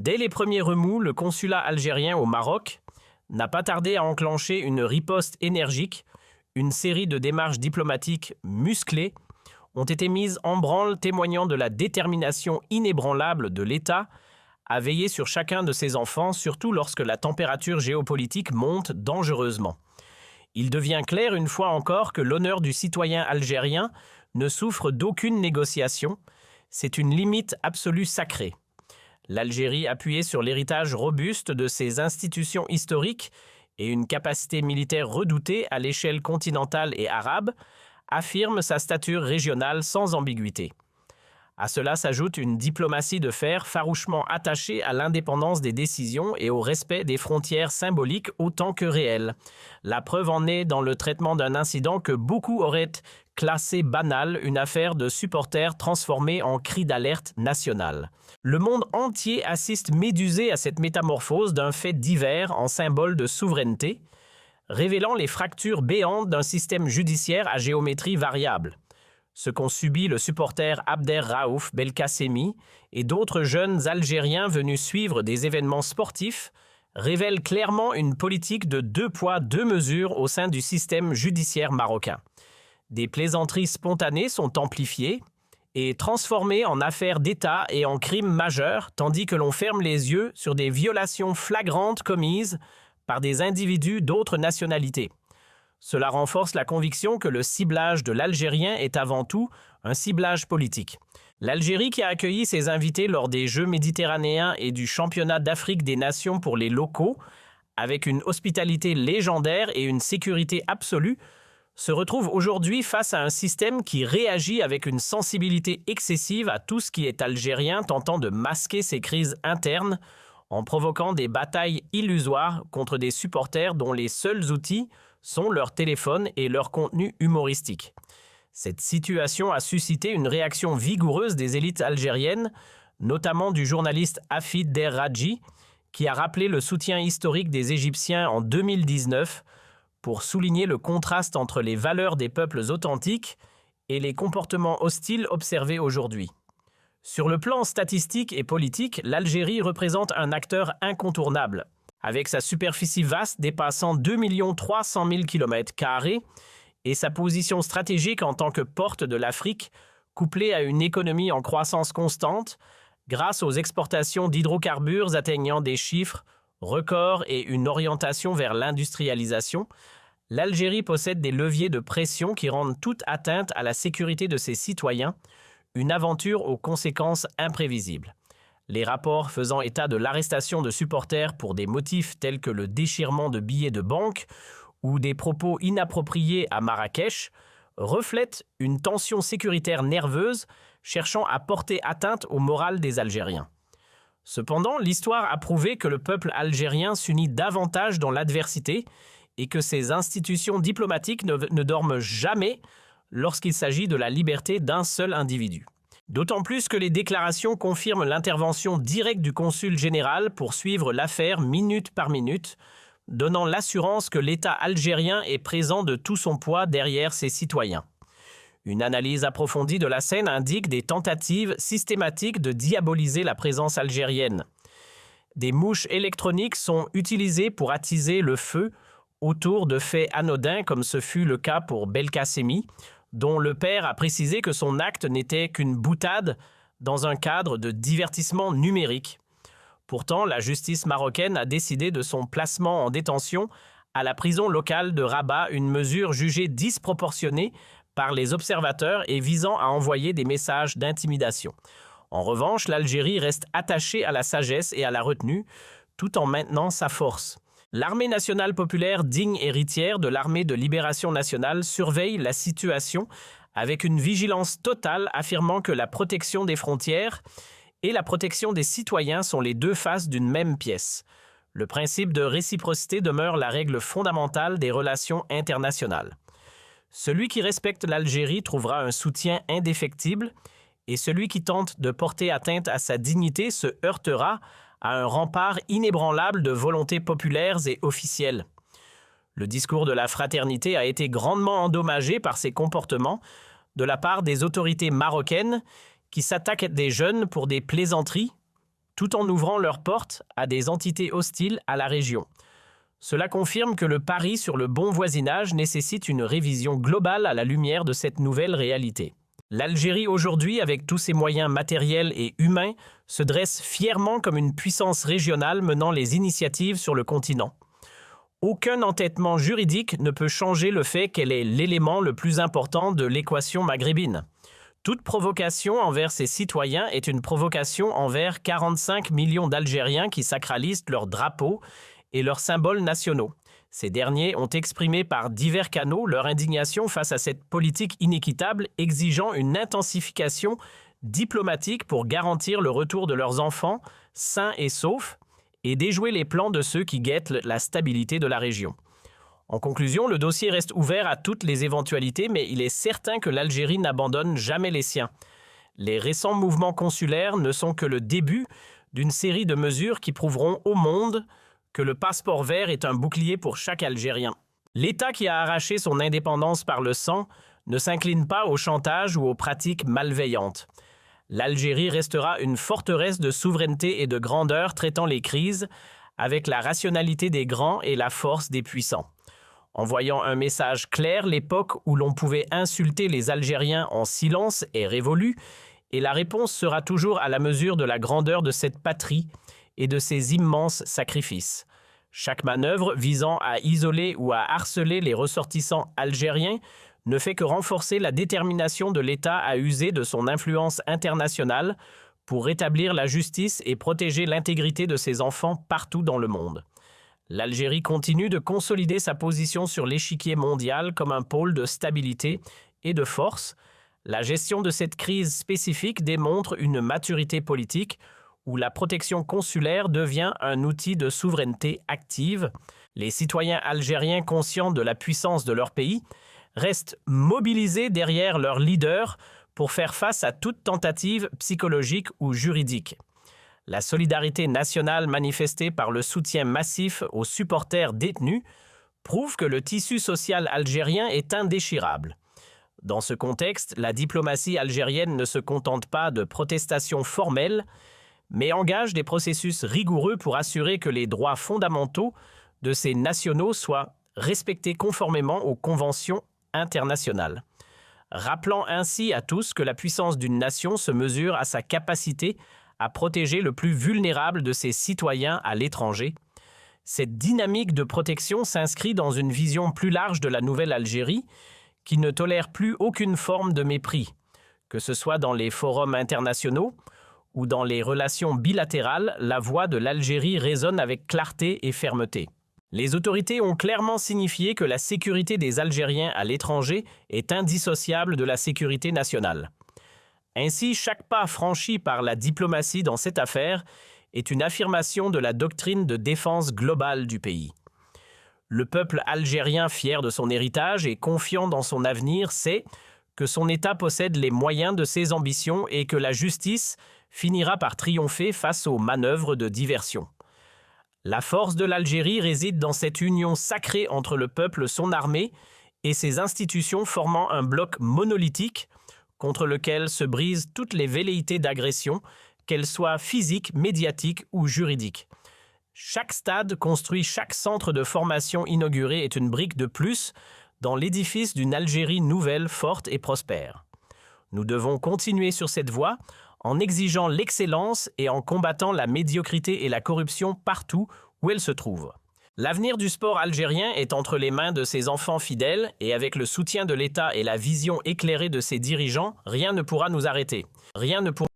Dès les premiers remous, le consulat algérien au Maroc n'a pas tardé à enclencher une riposte énergique. Une série de démarches diplomatiques musclées ont été mises en branle, témoignant de la détermination inébranlable de l'État à veiller sur chacun de ses enfants, surtout lorsque la température géopolitique monte dangereusement. Il devient clair une fois encore que l'honneur du citoyen algérien ne souffre d'aucune négociation. C'est une limite absolue sacrée. L'Algérie, appuyée sur l'héritage robuste de ses institutions historiques et une capacité militaire redoutée à l'échelle continentale et arabe, affirme sa stature régionale sans ambiguïté. À cela s'ajoute une diplomatie de fer farouchement attachée à l'indépendance des décisions et au respect des frontières symboliques autant que réelles. La preuve en est dans le traitement d'un incident que beaucoup auraient classé banal, une affaire de supporters transformée en cri d'alerte national. Le monde entier assiste médusé à cette métamorphose d'un fait divers en symbole de souveraineté, révélant les fractures béantes d'un système judiciaire à géométrie variable. Ce qu'ont subi le supporter Abder Raouf Belkacemi et d'autres jeunes Algériens venus suivre des événements sportifs révèle clairement une politique de deux poids, deux mesures au sein du système judiciaire marocain. Des plaisanteries spontanées sont amplifiées et transformées en affaires d'État et en crimes majeurs, tandis que l'on ferme les yeux sur des violations flagrantes commises par des individus d'autres nationalités. Cela renforce la conviction que le ciblage de l'Algérien est avant tout un ciblage politique. L'Algérie, qui a accueilli ses invités lors des Jeux méditerranéens et du Championnat d'Afrique des Nations pour les locaux, avec une hospitalité légendaire et une sécurité absolue, se retrouve aujourd'hui face à un système qui réagit avec une sensibilité excessive à tout ce qui est algérien, tentant de masquer ses crises internes en provoquant des batailles illusoires contre des supporters dont les seuls outils sont leur téléphone et leur contenu humoristique. Cette situation a suscité une réaction vigoureuse des élites algériennes, notamment du journaliste Hafid Der Radji, qui a rappelé le soutien historique des Égyptiens en 2019 pour souligner le contraste entre les valeurs des peuples authentiques et les comportements hostiles observés aujourd'hui. Sur le plan statistique et politique, l'Algérie représente un acteur incontournable. Avec sa superficie vaste dépassant 2 300 000 km² et sa position stratégique en tant que porte de l'Afrique, couplée à une économie en croissance constante, grâce aux exportations d'hydrocarbures atteignant des chiffres records et une orientation vers l'industrialisation, l'Algérie possède des leviers de pression qui rendent toute atteinte à la sécurité de ses citoyens une aventure aux conséquences imprévisibles. Les rapports faisant état de l'arrestation de supporters pour des motifs tels que le déchirement de billets de banque ou des propos inappropriés à Marrakech reflètent une tension sécuritaire nerveuse cherchant à porter atteinte au moral des Algériens. Cependant, l'histoire a prouvé que le peuple algérien s'unit davantage dans l'adversité et que ses institutions diplomatiques ne dorment jamais lorsqu'il s'agit de la liberté d'un seul individu. D'autant plus que les déclarations confirment l'intervention directe du consul général pour suivre l'affaire minute par minute, donnant l'assurance que l'État algérien est présent de tout son poids derrière ses citoyens. Une analyse approfondie de la scène indique des tentatives systématiques de diaboliser la présence algérienne. Des mouches électroniques sont utilisées pour attiser le feu autour de faits anodins comme ce fut le cas pour Belkacemi, dont le père a précisé que son acte n'était qu'une boutade dans un cadre de divertissement numérique. Pourtant, la justice marocaine a décidé de son placement en détention à la prison locale de Rabat, une mesure jugée disproportionnée par les observateurs et visant à envoyer des messages d'intimidation. En revanche, l'Algérie reste attachée à la sagesse et à la retenue, tout en maintenant sa force. L'armée nationale populaire, digne héritière de l'armée de libération nationale, surveille la situation avec une vigilance totale, affirmant que la protection des frontières et la protection des citoyens sont les deux faces d'une même pièce. Le principe de réciprocité demeure la règle fondamentale des relations internationales. Celui qui respecte l'Algérie trouvera un soutien indéfectible et celui qui tente de porter atteinte à sa dignité se heurtera à un rempart inébranlable de volontés populaires et officielles. Le discours de la fraternité a été grandement endommagé par ces comportements de la part des autorités marocaines qui s'attaquent des jeunes pour des plaisanteries, tout en ouvrant leurs portes à des entités hostiles à la région. Cela confirme que le pari sur le bon voisinage nécessite une révision globale à la lumière de cette nouvelle réalité. L'Algérie aujourd'hui, avec tous ses moyens matériels et humains, se dresse fièrement comme une puissance régionale menant les initiatives sur le continent. Aucun entêtement juridique ne peut changer le fait qu'elle est l'élément le plus important de l'équation maghrébine. Toute provocation envers ses citoyens est une provocation envers 45 millions d'Algériens qui sacralisent leurs drapeaux et leurs symboles nationaux. Ces derniers ont exprimé par divers canaux leur indignation face à cette politique inéquitable exigeant une intensification diplomatique pour garantir le retour de leurs enfants sains et saufs et déjouer les plans de ceux qui guettent la stabilité de la région. En conclusion, le dossier reste ouvert à toutes les éventualités, mais il est certain que l'Algérie n'abandonne jamais les siens. Les récents mouvements consulaires ne sont que le début d'une série de mesures qui prouveront au monde que le passeport vert est un bouclier pour chaque Algérien. L'État qui a arraché son indépendance par le sang ne s'incline pas au chantage ou aux pratiques malveillantes. L'Algérie restera une forteresse de souveraineté et de grandeur traitant les crises avec la rationalité des grands et la force des puissants. Envoyant un message clair, l'époque où l'on pouvait insulter les Algériens en silence est révolue et la réponse sera toujours à la mesure de la grandeur de cette patrie et de ses immenses sacrifices. Chaque manœuvre visant à isoler ou à harceler les ressortissants algériens ne fait que renforcer la détermination de l'État à user de son influence internationale pour rétablir la justice et protéger l'intégrité de ses enfants partout dans le monde. L'Algérie continue de consolider sa position sur l'échiquier mondial comme un pôle de stabilité et de force. La gestion de cette crise spécifique démontre une maturité politique où la protection consulaire devient un outil de souveraineté active. Les citoyens algériens conscients de la puissance de leur pays restent mobilisés derrière leur leader pour faire face à toute tentative psychologique ou juridique. La solidarité nationale manifestée par le soutien massif aux supporters détenus prouve que le tissu social algérien est indéchirable. Dans ce contexte, la diplomatie algérienne ne se contente pas de protestations formelles, mais engage des processus rigoureux pour assurer que les droits fondamentaux de ses nationaux soient respectés conformément aux conventions internationales. Rappelant ainsi à tous que la puissance d'une nation se mesure à sa capacité à protéger le plus vulnérable de ses citoyens à l'étranger. Cette dynamique de protection s'inscrit dans une vision plus large de la nouvelle Algérie qui ne tolère plus aucune forme de mépris, que ce soit dans les forums internationaux ou dans les relations bilatérales, la voix de l'Algérie résonne avec clarté et fermeté. Les autorités ont clairement signifié que la sécurité des Algériens à l'étranger est indissociable de la sécurité nationale. Ainsi, chaque pas franchi par la diplomatie dans cette affaire est une affirmation de la doctrine de défense globale du pays. Le peuple algérien, fier de son héritage et confiant dans son avenir, sait que son État possède les moyens de ses ambitions et que la justice finira par triompher face aux manœuvres de diversion. La force de l'Algérie réside dans cette union sacrée entre le peuple, son armée et ses institutions formant un bloc monolithique contre lequel se brisent toutes les velléités d'agression, qu'elles soient physiques, médiatiques ou juridiques. Chaque stade construit, chaque centre de formation inauguré est une brique de plus dans l'édifice d'une Algérie nouvelle, forte et prospère. Nous devons continuer sur cette voie en exigeant l'excellence et en combattant la médiocrité et la corruption partout où elles se trouvent. L'avenir du sport algérien est entre les mains de ses enfants fidèles et avec le soutien de l'État et la vision éclairée de ses dirigeants, rien ne pourra nous arrêter. Rien ne pourra